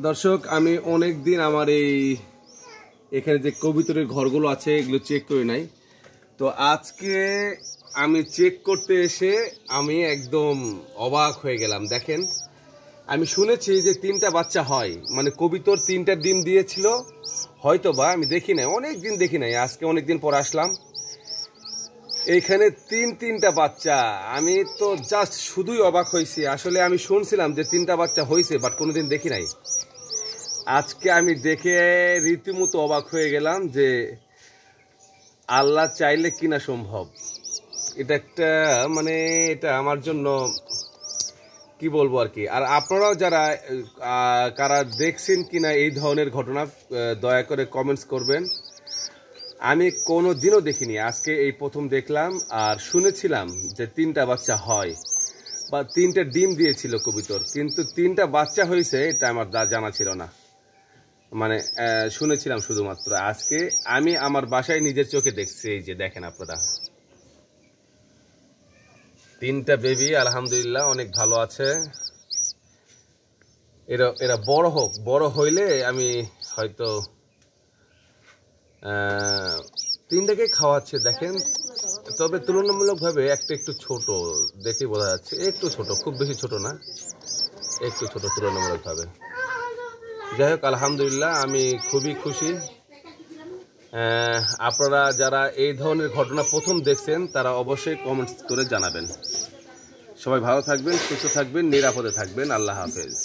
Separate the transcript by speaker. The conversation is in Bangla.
Speaker 1: দর্শক, আমি অনেক দিন আমার এখানে যে কবুতরের ঘরগুলো আছে এগুলো চেক করে নাই। তো আজকে আমি চেক করতে এসে আমি একদম অবাক হয়ে গেলাম। দেখেন, আমি শুনেছি যে 3টা বাচ্চা হয়, মানে কবুতর 3টা ডিম দিয়েছিল হয়তো বা, আমি দেখি নাই, অনেক দিন দেখি নাই, আজকে অনেক দিন পর আসলাম। এইখানে তিনটা বাচ্চা, আমি তো জাস্ট শুধুই অবাক হয়েছি। আসলে আমি শুনছিলাম যে 3টা বাচ্চা হয়েছে, বাট কোনোদিন দেখি নাই। আজকে আমি দেখে রীতিমতো অবাক হয়ে গেলাম যে আল্লাহ চাইলে কিনা সম্ভব। এটা একটা মানে এটা আমার জন্য কি বলবো আর কি। আর আপনারাও যারা কারা দেখছেন কিনা এই ধরনের ঘটনা, দয়া করে কমেন্টস করবেন। আমি কোনো দিনও দেখিনি, আজকে এই প্রথম দেখলাম। আর শুনেছিলাম যে 3টা বাচ্চা হয় বা 3টে ডিম দিয়েছিল কবুতর, কিন্তু 3টা বাচ্চা হয়েছে এটা আমার জানা ছিল না। মানে শুনেছিলাম শুধুমাত্র। আজকে আমি আমার বাসায় নিজের চোখে দেখছি। এই যে দেখেন আপনারা, 3টা বেবি আলহামদুলিল্লাহ অনেক ভালো আছে। এরা বড় হোক, বড় হইলে আমি হয়তো 3টাকে খাওয়াচ্ছে দেখেন। তবে তুলনামূলকভাবে একটু ছোট দেখে বোঝা যাচ্ছে, একটু ছোট, খুব বেশি ছোট না, একটু ছোট তুলনামূলকভাবে। যাই হোক, আলহামদুলিল্লাহ আমি খুবই খুশি। আপনারা যারা এই ধরনের ঘটনা প্রথম দেখছেন তারা অবশ্যই কমেন্টস করে জানাবেন। সবাই ভালো থাকবেন, সুস্থ থাকবেন, নিরাপদে থাকবেন। আল্লাহ হাফেজ।